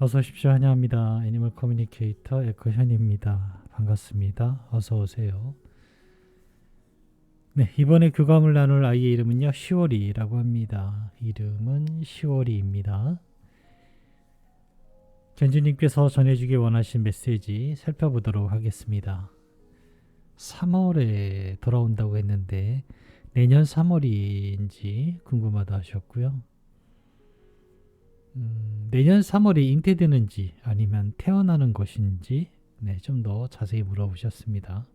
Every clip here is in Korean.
어서 오십시오. 환영합니다. 애니멀 커뮤니케이터 에코현입니다. 반갑습니다. 어서 오세요. 네, 이번에 교감을 나눌 아이의 이름은요, 시오리라고 합니다. 이름은 시오리입니다. 견주님께서 전해주기 원하신 메시지 살펴보도록 하겠습니다. 3월에 돌아온다고 했는데 내년 3월인지 궁금하다 하셨고요. 내년 3월에 잉태되는지 아니면 태어나는 것인지 좀 더 자세히 물어보셨습니다.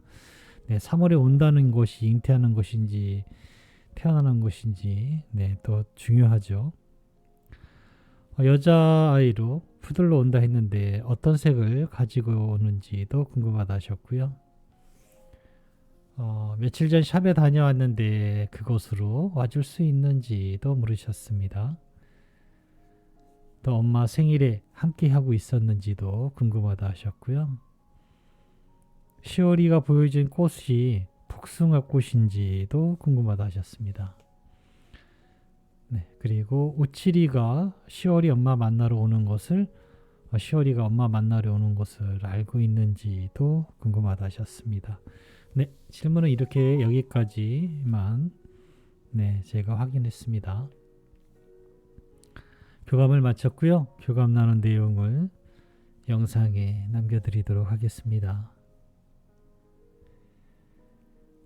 3월에 온다는 것이 잉태하는 것인지 태어나는 것인지 또 중요하죠. 여자아이로 푸들로 온다 했는데 어떤 색을 가지고 오는지도 궁금하다 하셨고요. 며칠 전 샵에 다녀왔는데 그곳으로 와줄 수 있는지도 물으셨습니다. 또 엄마 생일에 함께 하고 있었는지도 궁금하다 하셨고요. 시오리가 보여준 꽃이 복숭아 꽃인지도 궁금하다 하셨습니다. 그리고 우치리가 시오리 엄마 만나러 오는 것을 시오리가 엄마 만나러 오는 것을 알고 있는지도 궁금하다 하셨습니다. 질문은 이렇게 여기까지만 제가 확인했습니다. 교감을 마쳤고요. 교감 나눈 내용을 영상에 남겨드리도록 하겠습니다.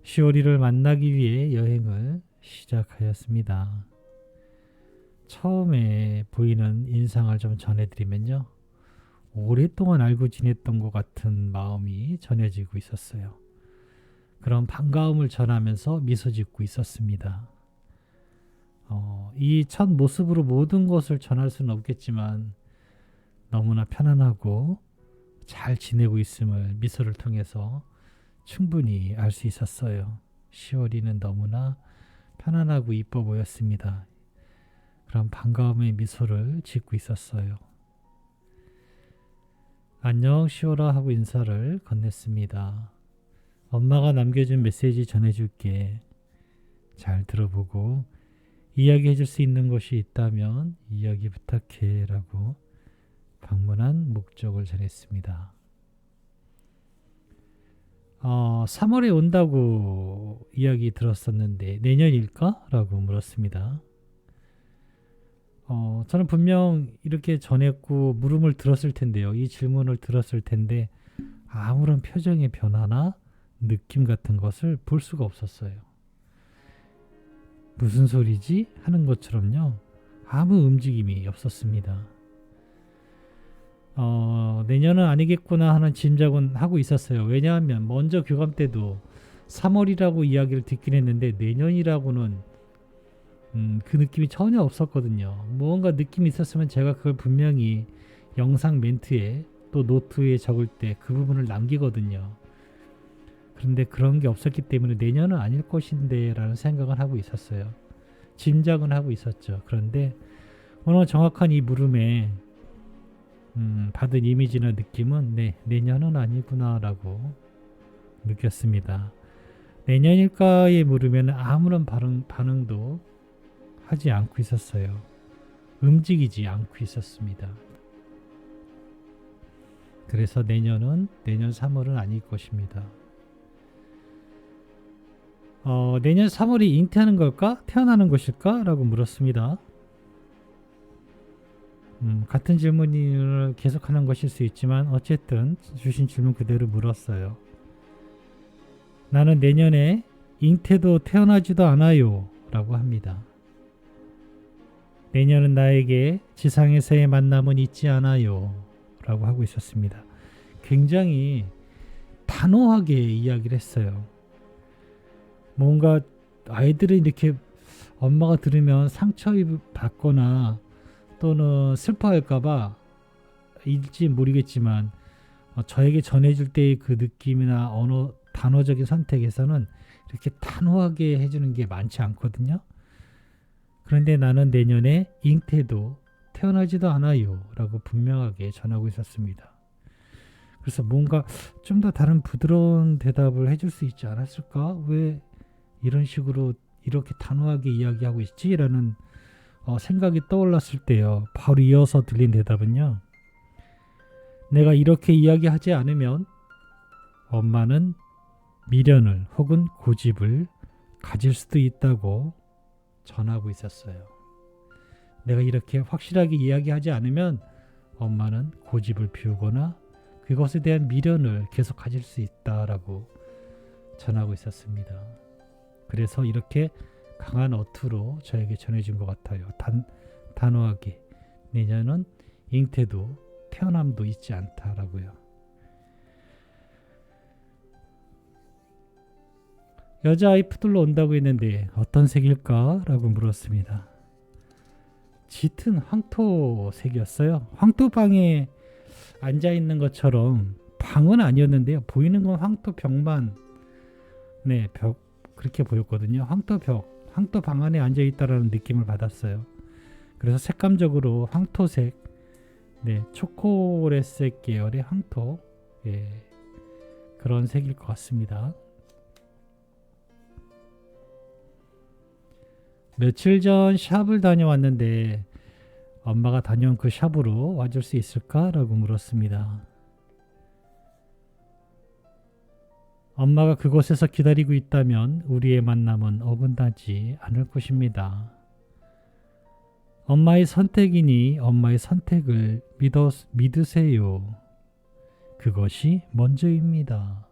시오리를 만나기 위해 여행을 시작하였습니다. 처음에 보이는 인상을 좀 전해드리면요. 오랫동안 알고 지냈던 것 같은 마음이 전해지고 있었어요. 그런 반가움을 전하면서 미소 짓고 있었습니다. 이 첫 모습으로 모든 것을 전할 수는 없겠지만 너무나 편안하고 잘 지내고 있음을 미소를 통해서 충분히 알 수 있었어요. 시오리는 너무나 편안하고 이뻐 보였습니다. 그런 반가움의 미소를 짓고 있었어요. 안녕 시오라 하고 인사를 건넸습니다. 엄마가 남겨준 메시지 전해줄게. 잘 들어보고 이야기해 줄 수 있는 것이 있다면 이야기 부탁해 라고 방문한 목적을 전했습니다. 3월에 온다고 이야기 들었었는데 내년일까? 라고 물었습니다. 저는 분명 이렇게 전했고 물음을 들었을 텐데요. 이 질문을 들었을 텐데 아무런 표정의 변화나 느낌 같은 것을 볼 수가 없었어요. 무슨 소리지? 하는 것처럼요. 아무 움직임이 없었습니다. 내년은 아니겠구나 하는 짐작은 하고 있었어요. 왜냐하면 먼저 교감 때도 3월이라고 이야기를 듣긴 했는데 내년이라고는 그 느낌이 전혀 없었거든요. 무언가 느낌이 있었으면 제가 그걸 분명히 영상 멘트에 또 노트에 적을 때 그 부분을 남기거든요. 그런데 그런 게 없었기 때문에 내년은 아닐 것인데 라는 생각을 하고 있었어요. 짐작은 하고 있었죠. 그런데 오늘 정확한 이 물음에 받은 이미지나 느낌은 내년은 아니구나 라고 느꼈습니다. 내년일까에 물으면 아무런 반응도 하지 않고 있었어요. 움직이지 않고 있었습니다. 그래서 내년 3월은 아닐 것입니다. 내년 3월이 잉태하는 걸까? 태어나는 것일까? 라고 물었습니다. 같은 질문을 계속하는 것일 수 있지만 어쨌든 주신 질문 그대로 물었어요. 나는 내년에 잉태도 태어나지도 않아요 라고 합니다. 내년은 나에게 지상에서의 만남은 있지 않아요 라고 하고 있었습니다. 굉장히 단호하게 이야기를 했어요. 뭔가 아이들이 이렇게 엄마가 들으면 상처받거나 또는 슬퍼할까봐 일지 모르겠지만 저에게 전해줄 때의 그 느낌이나 언어 단어적인 선택에서는 이렇게 단호하게 해주는 게 많지 않거든요. 그런데 나는 내년에 잉태도 태어나지도 않아요 라고 분명하게 전하고 있었습니다. 그래서 뭔가 좀 더 다른 부드러운 대답을 해줄 수 있지 않았을까? 왜 이런 식으로 이렇게 단호하게 이야기하고 있지? 라는 생각이 떠올랐을 때요. 바로 이어서 들린 대답은요. 내가 이렇게 이야기하지 않으면 엄마는 미련을 혹은 고집을 가질 수도 있다고 전하고 있었어요. 내가 이렇게 확실하게 이야기하지 않으면 엄마는 고집을 피우거나 그것에 대한 미련을 계속 가질 수 있다라고 전하고 있었습니다. 그래서 이렇게 강한 어투로 저에게 전해준 것 같아요. 단호하게 내년은 잉태도 태어남도 있지 않다라고요. 여자아이 푸들로 온다고 했는데 어떤 색일까? 라고 물었습니다. 짙은 황토색이었어요. 황토방에 앉아있는 것처럼 방은 아니었는데요. 보이는 건 황토벽만 그렇게 보였거든요. 황토방 안에 앉아있다라는 느낌을 받았어요. 그래서 색감적으로 황토색, 초콜릿색 계열의 황토, 그런 색일 것 같습니다. 며칠 전 샵을 다녀왔는데 엄마가 다녀온 그 샵으로 와줄 수 있을까? 라고 물었습니다. 엄마가 그곳에서 기다리고 있다면 우리의 만남은 어긋나지 않을 것입니다. 엄마의 선택이니 엄마의 선택을 믿으세요. 그것이 먼저입니다.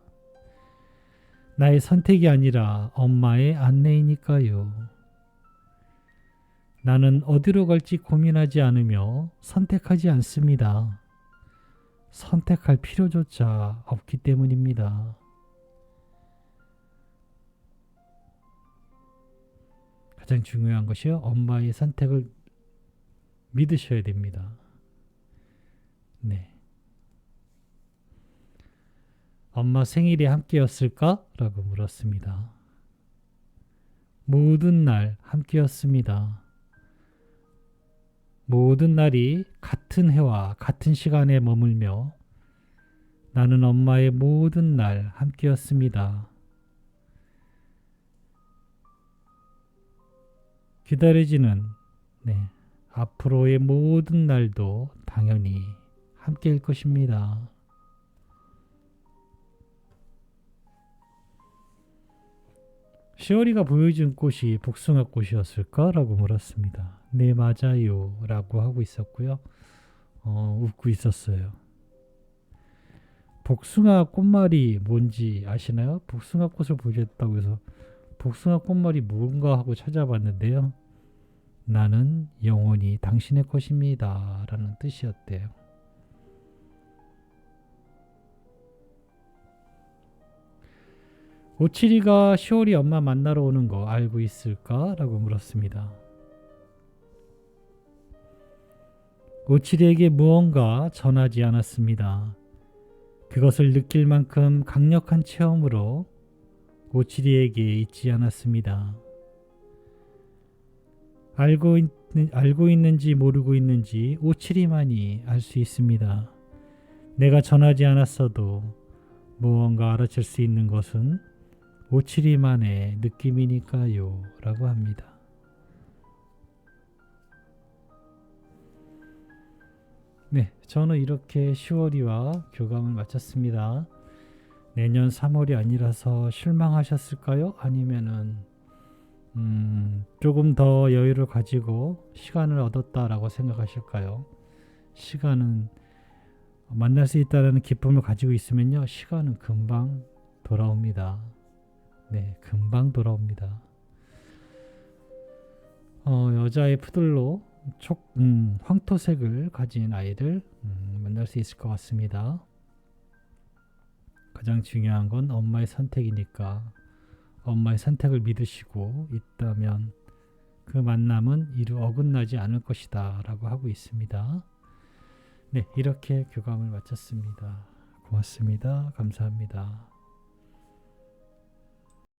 나의 선택이 아니라 엄마의 안내이니까요. 나는 어디로 갈지 고민하지 않으며 선택하지 않습니다. 선택할 필요조차 없기 때문입니다. 가장 중요한 것이요. 엄마의 선택을 믿으셔야 됩니다. 엄마 생일에 함께였을까? 라고 물었습니다. 모든 날 함께였습니다. 모든 날이 같은 해와 같은 시간에 머물며 나는 엄마의 모든 날 함께였습니다. 기다려지는 앞으로의 모든 날도 당연히 함께일 것입니다. 시월이가 보여준 꽃이 복숭아 꽃이었을까? 라고 물었습니다. 네, 맞아요. 라고 하고 있었고요. 웃고 있었어요. 복숭아 꽃말이 뭔지 아시나요? 복숭아 꽃을 보여줬다고 해서 복숭아 꽃말이 뭔가 하고 찾아봤는데요. 나는 영원히 당신의 것입니다. 라는 뜻이었대요. 오칠이가 시월이 엄마 만나러 오는 거 알고 있을까? 라고 물었습니다. 오칠이에게 무언가 전하지 않았습니다. 그것을 느낄 만큼 강력한 체험으로 오칠이에게 있지 않았습니다. 알고 있는지 모르고 있는지 오칠이만이 알 수 있습니다. 내가 전하지 않았어도 무언가 알아챌 수 있는 것은 오칠이만의 느낌이니까요. 라고 합니다. 저는 이렇게 10월이와 교감을 마쳤습니다. 내년 3월이 아니라서 실망하셨을까요? 아니면은 조금 더 여유를 가지고 시간을 얻었다라고 생각하실까요? 시간은 만날 수 있다는 기쁨을 가지고 있으면요, 시간은 금방 돌아옵니다. 금방 돌아옵니다. 여자의 푸들로 황토색을 가진 아이를 만날 수 있을 것 같습니다. 가장 중요한 건 엄마의 선택이니까 엄마의 선택을 믿으시고 있다면 그 만남은 이루 어긋나지 않을 것이다 라고 하고 있습니다. 이렇게 교감을 마쳤습니다. 고맙습니다. 감사합니다.